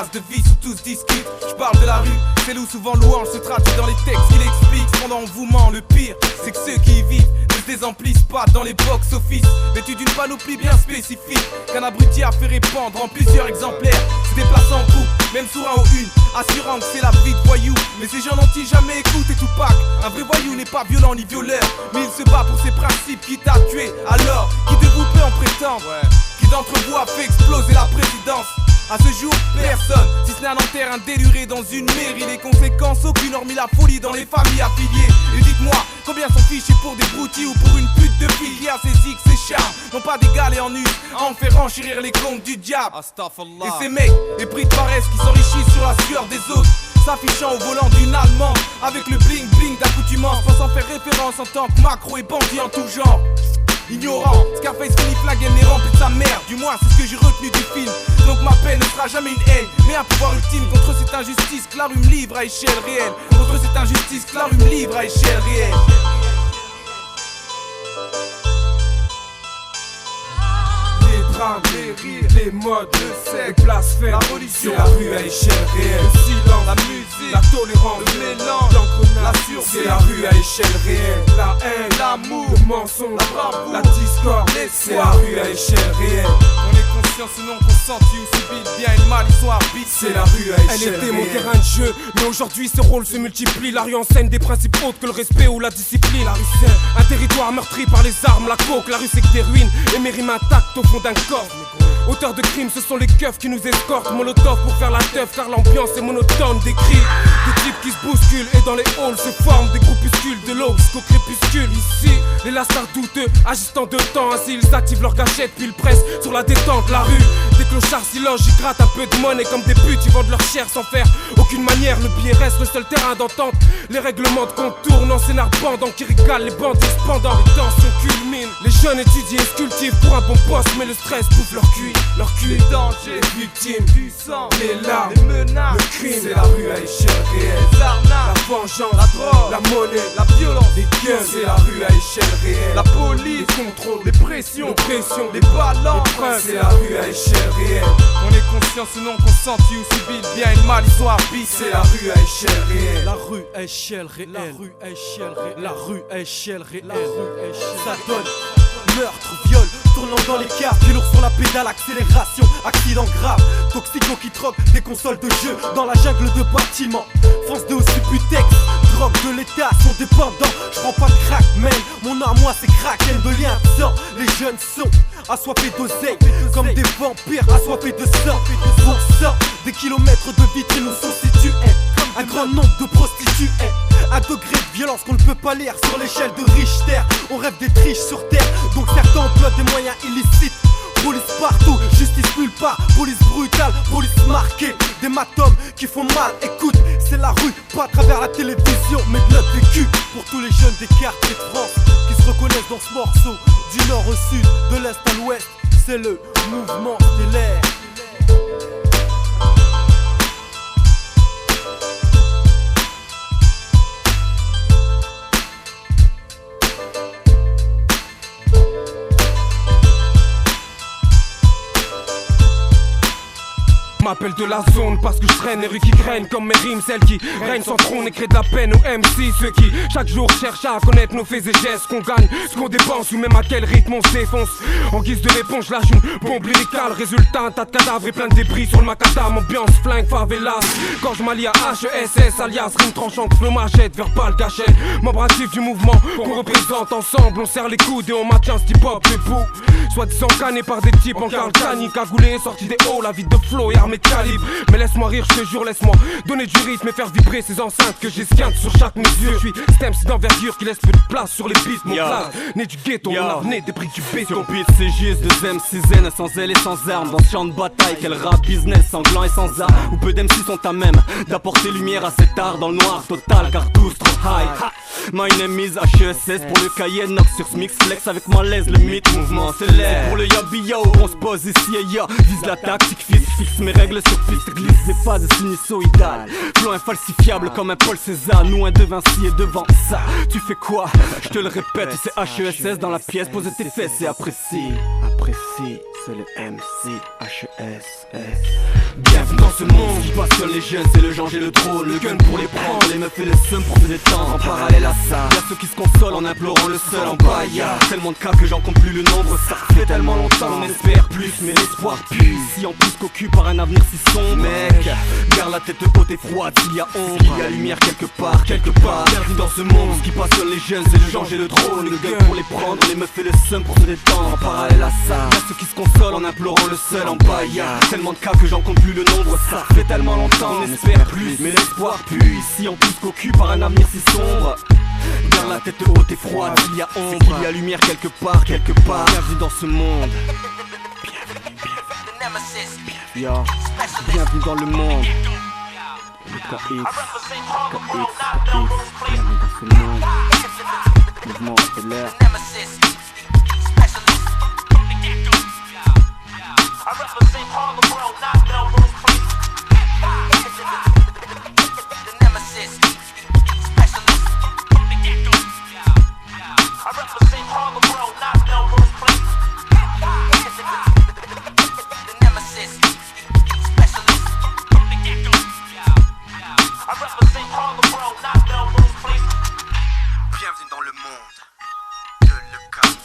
base de vie où tous discutent. Je parle de la rue, celle où souvent louange se traduit dans les textes qu'il explique. Cependant on vous ment, le pire, c'est que ceux qui y vivent ne se désemplissent pas dans les box-office, vêtus d'une panoplie bien spécifique qu'un abruti a fait répandre en plusieurs exemplaires. Se déplace en groupe, même sur un ou une, assurant que c'est la vie de voyou. Mais ces gens n'ont-ils jamais écouté Tupac? Un vrai voyou n'est pas violent ni violeur, mais il se bat pour ses principes qui t'a tué. Alors, qui de vous peut en prétendre? Qui d'entre vous a fait exploser la présidence? À ce jour, personne, si ce n'est un Nanterre, un déluré dans une mairie. Les conséquences, aucune hormis la folie dans les familles affiliées. Et dites-moi, combien sont fichés pour des broutilles ou pour une pute de fille qui a ses zigs, ses charmes, non pas d'égaler en us, à en faire enchérir les comptes du diable. Et ces mecs, épris de paresse qui s'enrichissent sur la sueur des autres, s'affichant au volant d'une allemande avec le bling bling d'accoutumance, pensant faire référence en tant que macro et bandit en tout genre. Ignorant, Scarface finit flagué mais rempli de sa mère. Du moins c'est ce que j'ai retenu du film. Donc ma peine ne sera jamais une haine, mais un pouvoir ultime contre cette injustice que la rue me livre à échelle réelle. Contre cette injustice que la rue me livre à échelle réelle. Les drames, les rires, les modes, le sexe, le blasphème, la religion, la rue à échelle réelle. Le silence, la musique, la tolérance, le mélange, l'engrenage, la survie. C'est la rue à échelle réelle. La haine, l'amour, le mensonge, la bravoure, la discorde, c'est la rue à échelle réelle. On est conscient sinon consenti ou subit le bien et le mal, ils sont arbitres. C'est la rue à échelle réelle. Elle était mon terrain de jeu, mais aujourd'hui ce rôle se multiplie. La rue enseigne des principes autres que le respect ou la discipline. La rue c'est un territoire meurtri par les armes, la coke. La rue c'est que des ruines et mes rimes intactes au fond d'un corps. Auteurs de crimes, ce sont les keufs qui nous escortent. Molotov pour faire la teuf car l'ambiance est monotone. Des cris, des types qui se bousculent et dans les halls se forment des groupuscules de l'aube jusqu'au crépuscule. Ici, les lastards douteux agissent en deux temps. Ainsi ils activent leur gâchette puis ils pressent sur la détente. La rue, des clochards s'y logent, ils grattent un peu de monnaie comme des putes. Ils vendent leur chair sans faire aucune manière. Le billet reste le seul terrain d'entente. Les règlements de compte tournent en scénar bandant qui régale les bandits cependant. Les tensions culminent, les jeunes étudient et se cultivent pour un bon poste, mais le stress bouffe leur cuit. Leur cul, les dangers, les victimes, du sang, les larmes, les menaces, le crime, c'est la rue à échelle réelle. Les arnaques, la vengeance, la drogue, la monnaie, la violence, les guns, c'est la rue à échelle réelle. La police, les contrôles, les pressions, les balances, les preuves, c'est la rue à échelle réelle. On est conscient sinon consenti ou subit le bien et le mal, ils sont arbitres. C'est la rue à échelle réelle. La rue à échelle réelle. La rue à échelle réelle. La rue à échelle réelle. La rue à échelle. Ça donne meurtre, viol, tournant dans les cartes, du lourd sur la pédale, accélération, accident grave, toxico qui troque des consoles de jeu dans la jungle de bâtiments. France de aussi putex, drogue de l'état sont dépendants. Je prends pas de crack, man, mon art moi c'est crack, haine de lien de sang. Les jeunes sont assoiffés d'oseille, comme des vampires assoiffés de sang. Pour ça, des kilomètres de vitrines où sont situés un grand nombre de prostituées. Un degré de violence qu'on ne peut pas lire sur l'échelle de Richter. On rêve des triches sur terre, donc certains emploient des moyens illicites. Police partout, justice nulle part, police brutale, police marquée. Des matomes qui font mal, écoute, c'est la rue, pas à travers la télévision, mais de notre vécu. Pour tous les jeunes des quartiers de France qui se reconnaissent dans ce morceau. Du nord au sud, de l'est à l'ouest, c'est le mouvement stellaire. M'appelle de la zone parce que je traîne les rues qui craignent comme mes rimes, celles qui règnent sans trône et créent de la peine aux MC, ceux qui chaque jour cherchent à connaître nos faits et gestes, qu'on gagne, ce qu'on dépense ou même à quel rythme on se défonce. En guise de réponse, je lâche une bombe lyricale, résultat un tas de cadavres et plein de débris sur le macadam, ambiance flingue, favelas. Quand je m'allie à HESS, alias rime tranchante, le machette, verbal gâchette, membre actif du mouvement qu'on représente ensemble, on serre les coudes et on match un style pop debout. Soit disant canné par des types en Karl Kani, cagoulés, sortis des halls, la vie de flow et armée de calibre. Mais laisse-moi rire, je te jure, laisse-moi donner du rythme et faire vibrer ces enceintes que j'esquinte sur chaque mesure. Je suis Stems d'envergure qui laisse peu de place sur les pistes. Mon classe, né du ghetto, mon avenir des briques du béton. Sur beat, c'est juste de M, 6 Zen, sans aile et sans armes. Dans ce champ de bataille, quel rap business, sanglant et sans armes. Où peu d'MC sont à même d'apporter lumière à cet art dans le noir total, car tous trop high. My name is HESS pour le Cayenne, Nox sur ce mix flex avec moi l'aise, le mythe, mouvement céleste. Pour le yabi yo, on se pose ici et ya, vise la tactique, fixe mes règles sur piste, glisse et phase sinusoïdale. Flow infalsifiable comme un Paul César. Nous un De Vinci et devant ça tu fais quoi? Je te le répète, c'est HESS dans la pièce. Pose tes fesses et apprécie. Apprécie, c'est le MC HESS. Bienvenue dans ce monde qui passionne les jeunes, c'est le genre et le drôle. Le gun pour les prendre, les meufs et les seums pour se détendre. En parallèle à ça, y'a ceux qui se consolent en implorant le seul en bas. Y'a tellement de cas que j'en compte plus le nombre. Ça fait tellement longtemps, on espère plus, mais l'espoir pue. Si en plus qu'occupe par un avenir si sombre, mec, garde la tête haute et froide s'il y a ombre. Il y a lumière quelque part. Bienvenue dans ce monde, ce qui passionne les jeunes, c'est le genre et le drôle. Le gun pour les prendre, les meufs et les seums pour se détendre. En parallèle à ça, y'a ceux qui se consolent en implorant le seul en bas. Y'a tellement de cas que j'en compte plus le nombre. Ça fait tellement longtemps, on espère plus, mais l'espoir pue. Ici en plus qu'occupe par un avenir si sombre. Garde la tête haute et froide, il y a ombre, il y a lumière quelque part. Bienvenue dans ce monde. Bienvenue dans le monde. Le KX, bienvenue dans ce monde. Mouvement stellaire. Bienvenue dans le monde de l'EKX.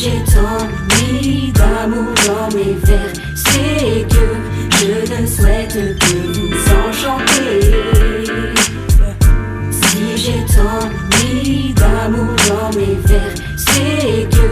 J'ai tant mis d'amour dans mes vers, c'est que je ne souhaite que vous enchanter. Si j'ai tant mis d'amour dans mes vers, c'est que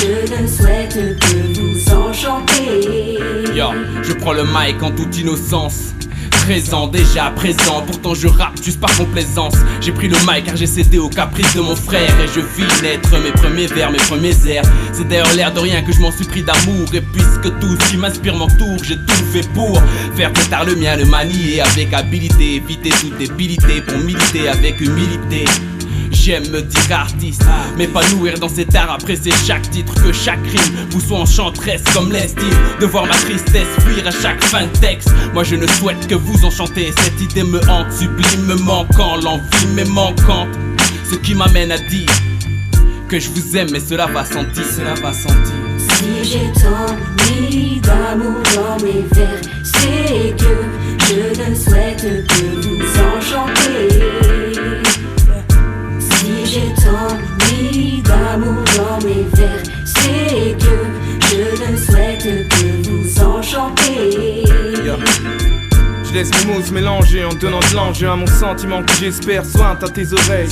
je ne souhaite que vous enchanter. Yo, je prends le mic en toute innocence. 13 ans déjà présent, pourtant je rappe juste par complaisance. J'ai pris le mic car j'ai cédé aux caprices de mon frère. Et je vis naître mes premiers vers, mes premiers airs. C'est d'ailleurs l'air de rien que je m'en suis pris d'amour. Et puisque tout ce qui m'inspire m'entoure, j'ai tout fait pour faire plus tard le mien, le manier avec habilité. Éviter toute débilité pour militer avec humilité. J'aime me dire artiste, m'épanouir dans cet art, apprécier chaque titre, que chaque rime vous soit enchanteresse comme l'estime de voir ma tristesse fuir à chaque fin de texte. Moi je ne souhaite que vous enchanter, cette idée me hante, sublime, me manquant, l'envie m'est manquante. Ce qui m'amène à dire que je vous aime, mais cela va sentir, cela va sentir. Si j'ai tant mis d'amour dans mes vers, c'est que je ne souhaite que vous enchanter. Si j'ai tant mis d'amour dans mes vers, c'est que je ne souhaite que vous enchanter. Je laisse mes mots se mélanger en donnant de l'enjeu à mon sentiment que j'espère sointe à tes oreilles.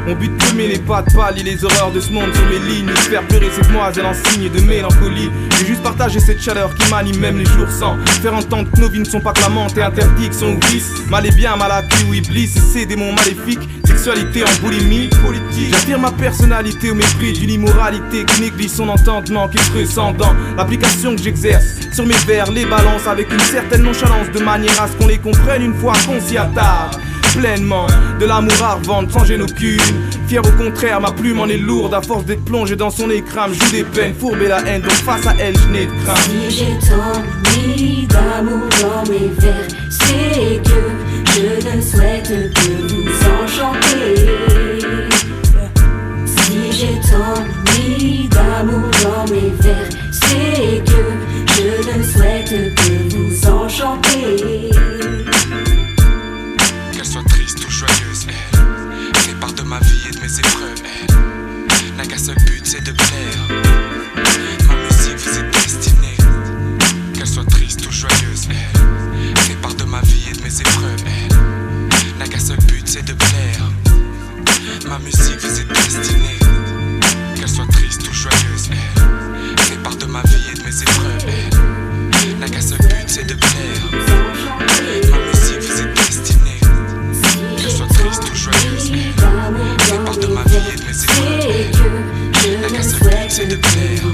Mon but premier n'est pas de pallier les horreurs de ce monde sur mes lignes, de faire pleurer cette demoiselle en signe de mélancolie. J'ai juste partagé cette chaleur qui m'anime même les jours sans faire entendre que nos vies ne sont pas clamantes et interdictions ou vices. Mal et bien, mal acquis ou iblis, et ces démons maléfiques. Sexualité en boulimie politique. J'affirme ma personnalité au mépris d'une immoralité qui néglige son entendement, qui se ressent dans l'application que j'exerce sur mes vers, les balance avec une certaine nonchalance de manière à ce qu'on les comprenne une fois qu'on s'y attarde. Pleinement de l'amour à revendre sans gêne aucune. Fier au contraire, ma plume en est lourde. À force d'être plongé dans son écran, je joue des peines, fourbe et la haine. Donc face à elle, je n'ai de crainte. Si j'ai tant mis d'amour dans mes vers, c'est que je ne souhaite que vous enchanter. Si j'ai tant mis d'amour dans mes vers, c'est que je ne souhaite que vous enchanter. Qu'elle soit triste ou joyeuse, elle fait part de ma vie et de mes épreuves, elle n'a qu'un seul but, c'est de plaire. Ma musique vous est destinée. Qu'elle soit triste ou joyeuse, elle fait part de ma vie et de mes épreuves, elle n'a qu'un seul but, c'est de plaire. Ma musique vous est destinée, qu'elle soit triste ou joyeuse, elle fait part de ma vie et de mes épreuves, elle n'a qu'un seul but, c'est de plaire. Ma musique vous est destinée, qu'elle soit triste ou joyeuse, elle fait part de ma vie et de mes épreuves, elle n'a qu'un seul but, c'est de plaire.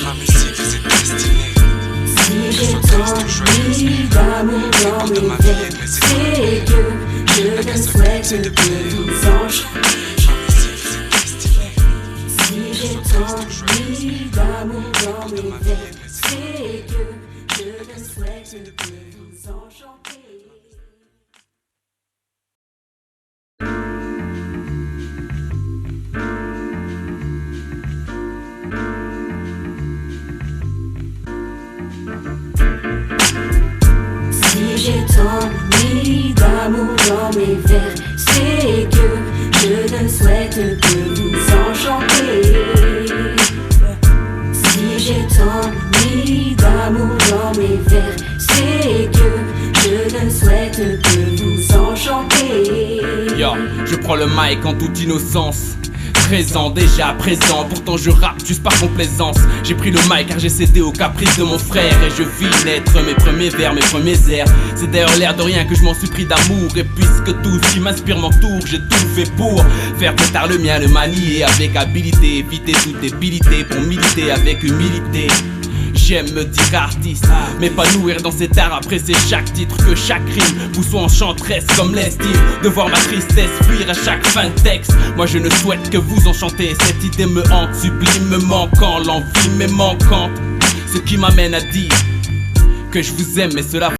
Ma musique vous est destinée, qu'elle soit triste ou joyeuse, elle fait part de ma vie et de mes épreuves, elle n'a qu'un seul but, c'est de plaire. D'amour dans mes veines, c'est que je ne souhaite que vous enchanter. Si j'ai tant mis d'amour dans mes vers, c'est que je ne souhaite que vous enchanter. Si j'ai tant mis d'amour dans mes vers, c'est que je ne souhaite que vous enchanter. Yo, je prends le mic en toute innocence. 13 ans déjà présent, pourtant je rappe juste par complaisance. J'ai pris le mic car j'ai cédé aux caprices de mon frère, et je vis naître mes premiers vers, mes premiers airs. C'est d'ailleurs l'air de rien que je m'en suis pris d'amour, et puisque tout ce qui m'inspire m'entoure, j'ai tout fait pour faire plus tard le mien, le manier avec habileté, éviter toute débilité pour militer avec humilité. J'aime me dire artiste, m'épanouir dans cet art, apprécier chaque titre, que chaque rime vous soit enchanteresse comme l'estime de voir ma tristesse fuir à chaque fin de texte. Moi je ne souhaite que vous enchanter, cette idée me hante, sublime, me manquant, l'envie m'est manquante. Ce qui m'amène à dire que je vous aime, mais cela